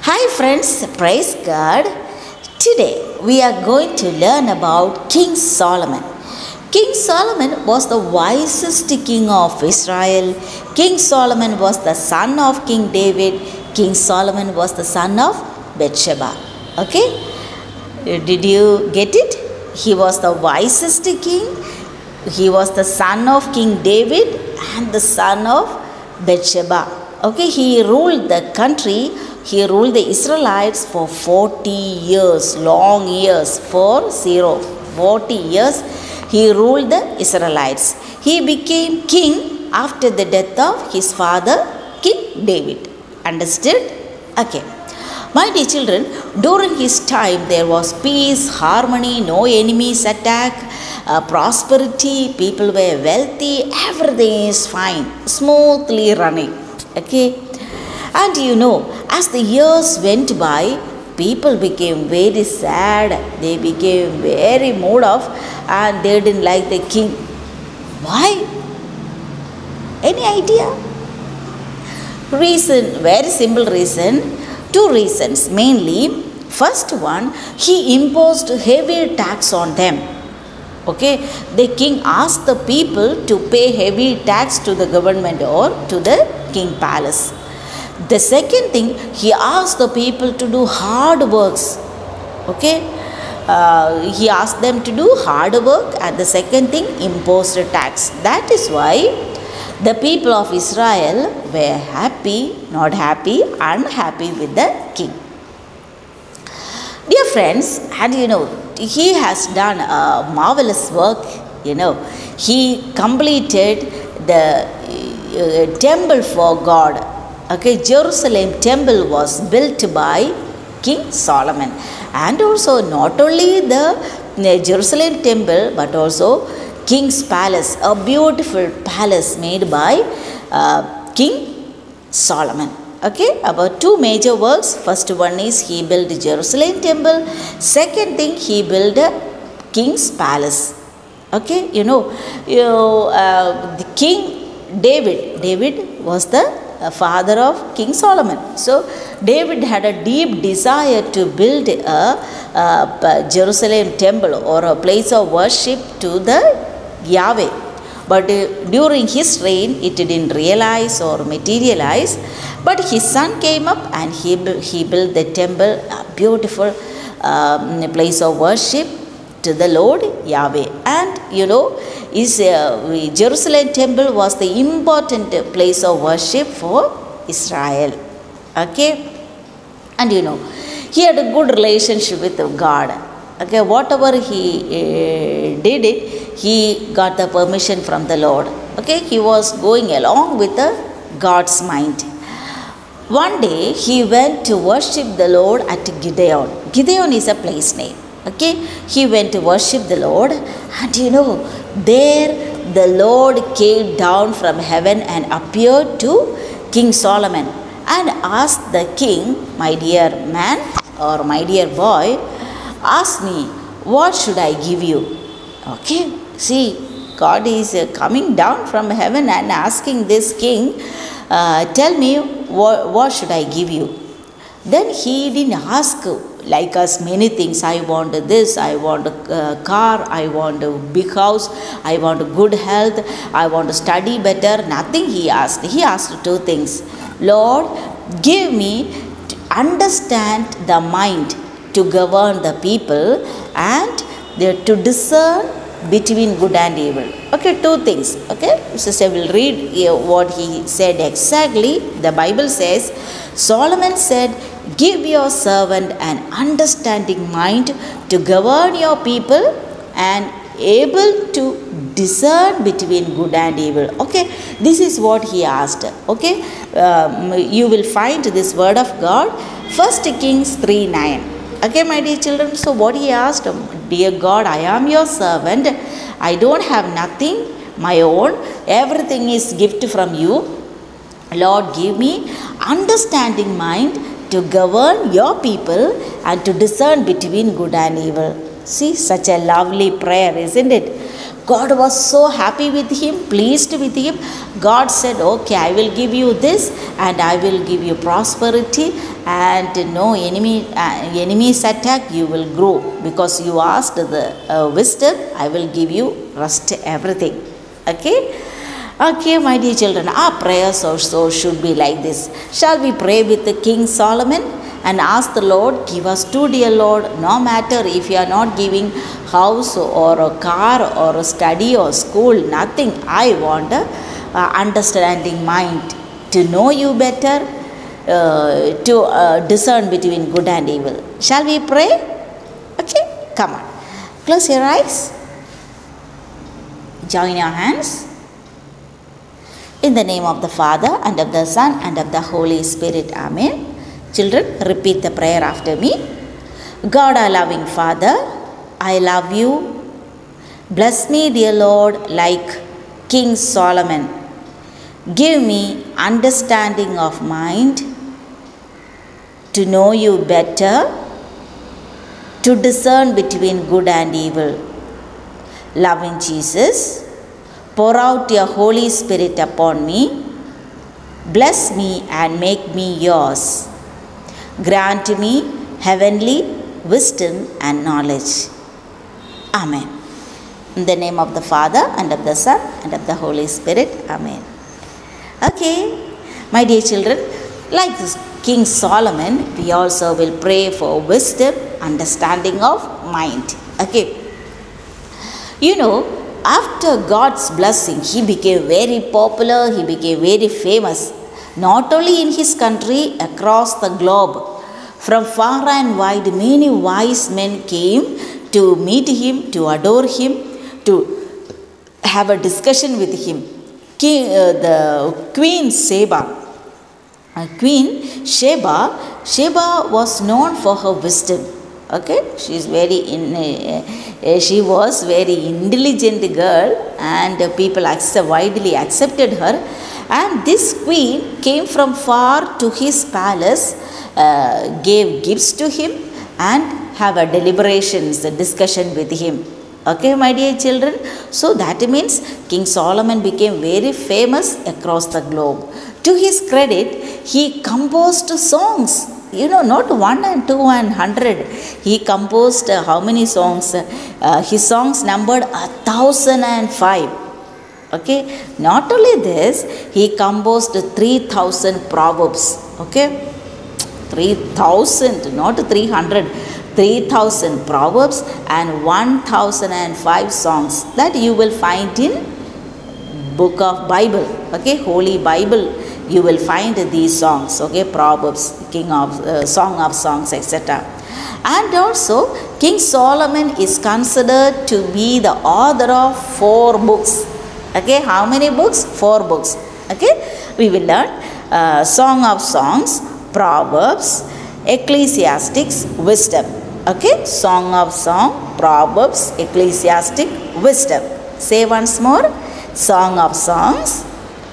Hi friends, praise God. Today we are going to learn about King Solomon. King Solomon was the wisest king of Israel. King Solomon was the son of King David. King Solomon was the son of Bathsheba. Okay? Did you get it? He was the wisest king. He was the son of King David and the son of Bathsheba. Okay, he ruled the country. He ruled the Israelites for 40 years, long years, 40 years. He ruled the Israelites. He became king after the death of his father, King David. Understood? Okay. My dear children, during his time there was peace, harmony, no enemies attack, prosperity, people were wealthy, everything is fine, smoothly running. Okay. And you know, as the years went by, people became very sad, they became very mood off, and they didn't like the king. Why? Any idea? Reason, very simple reason. Two reasons mainly. First one, he imposed heavy tax on them. Okay, the king asked the people to pay heavy tax to the government or to the king palace. The second thing, he asked the people to do hard works. Okay, he asked them to do hard work, and the second thing, imposed a tax. That is why the people of Israel were happy, not happy, unhappy with the king. Dear friends, and you know, he has done a marvelous work. You know, he completed the temple for God. Okay, Jerusalem temple was built by King Solomon, and also not only the Jerusalem temple but also King's palace, a beautiful palace made by King Solomon. Okay, about two major works. First one is he built Jerusalem temple. Second thing, he built a King's palace. Okay, the King David was the father of King Solomon. So David had a deep desire to build a Jerusalem temple or a place of worship to the Yahweh. But during his reign, it didn't realize or materialize. But his son came up and he built the temple, a beautiful place of worship to the Lord Yahweh. And Jerusalem temple was the important place of worship for Israel. Okay, and he had a good relationship with God. Okay, whatever he did it, he got the permission from the Lord. Okay, he was going along with God's mind. One day he went to worship the Lord at Gibeon. Gibeon is a place name. Okay, he went to worship the Lord, and there the Lord came down from heaven and appeared to King Solomon and asked the king, my dear man or my dear boy, ask me, what should I give you? Okay, see, God is coming down from heaven and asking this king, tell me, what should I give you? Then he didn't ask like us many things. I want this, I want a car, I want a big house, I want good health, I want to study better. Nothing he asked. He asked two things. Lord, give me to understand the mind to govern the people and to discern between good and evil. Okay, two things. Okay, sister will read what he said exactly. The Bible says, Solomon said, give your servant an understanding mind to govern your people and able to discern between good and evil. Okay, this is what he asked. Okay, you will find this word of God, 1 Kings 3:9. Okay, my dear children, so what he asked, dear God, I am your servant. I don't have nothing my own. Everything is gift from you. Lord, give me understanding mind to govern your people and to discern between good and evil. See, such a lovely prayer, isn't it? God was so happy with him, pleased with him. God said, okay, I will give you this and I will give you prosperity, and no enemies attack, you will grow because you asked the wisdom. I will give you rest, everything. Okay. Okay, my dear children, our prayers also should be like this. Shall we pray with the King Solomon and ask the Lord, give us too, dear Lord, no matter if you are not giving house or a car or a study or school, nothing. I want a understanding mind to know you better, to discern between good and evil. Shall we pray? Okay, come on. Close your eyes. Join your hands. In the name of the Father, and of the Son, and of the Holy Spirit. Amen. Children, repeat the prayer after me. God, our loving Father, I love you. Bless me, dear Lord, like King Solomon. Give me understanding of mind to know you better, to discern between good and evil. Loving Jesus, pour out your Holy Spirit upon me. Bless me and make me yours. Grant me heavenly wisdom and knowledge. Amen. In the name of the Father, and of the Son, and of the Holy Spirit. Amen. Okay, my dear children, like this King Solomon, we also will pray for wisdom, understanding of mind. Okay. You know, after God's blessing, he became very popular, he became very famous, not only in his country, across the globe. From far and wide, many wise men came to meet him, to adore him, to have a discussion with him. The Queen Sheba was known for her wisdom. Okay, she was very intelligent girl, and people widely accepted her. And this queen came from far to his palace, gave gifts to him, and have a deliberations, a discussion with him. Okay, my dear children. So that means King Solomon became very famous across the globe. To his credit, he composed songs. You know, not 1 and 2 and 100. He composed how many songs? His songs numbered 1,005. Okay. Not only this, he composed 3,000 proverbs. Okay. 3,000, not 300. 3,000 proverbs and 1,005 songs that you will find in book of Bible. Okay, Holy Bible. You will find these songs. Okay, Proverbs, Song of Songs, etc. And also, King Solomon is considered to be the author of 4 books. Okay, how many books? 4 books. Okay, we will learn Song of Songs, Proverbs, Ecclesiastics, Wisdom. Okay, Song of Song, Proverbs, Ecclesiastic, Wisdom. Say once more. Song of Songs,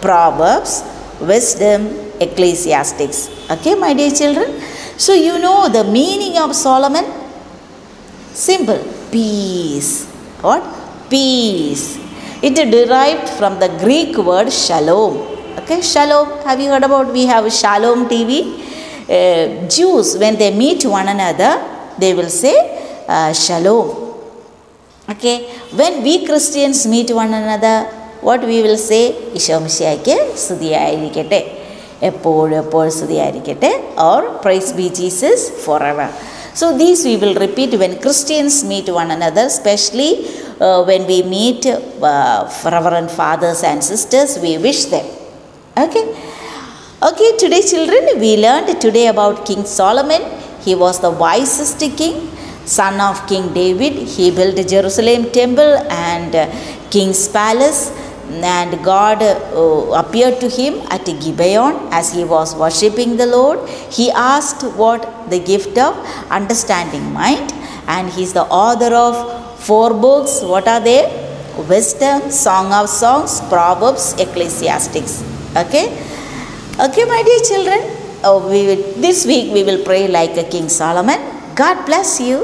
Proverbs, Wisdom, Ecclesiastics. Okay, my dear children. So you know the meaning of Solomon? Simple. Peace. What? Peace. It is derived from the Greek word shalom. Okay, shalom. Have you heard about? We have Shalom TV. Jews, when they meet one another, they will say shalom. Okay. When we Christians meet one another, what we will say? Isho മിശിഹായ്ക്ക് സ്തുതിയായിരിക്കട്ടെ, എപ്പോഴും സ്തുതിയായിരിക്കട്ടെ, or praise be Jesus forever. So these we will repeat when Christians meet one another, especially when we meet reverend fathers and sisters, we wish them. Okay. Okay, today children, we learned today about King Solomon. He was the wisest king, son of King David. He built Jerusalem temple and king's palace, and God appeared to him at Gibeon as he was worshipping the Lord. He asked what the gift of understanding mind, and he is the author of 4 books. What are they? Wisdom, Song of Songs, Proverbs, Ecclesiastics. Okay. Okay, my dear children, this week we will pray like a King Solomon. God bless you.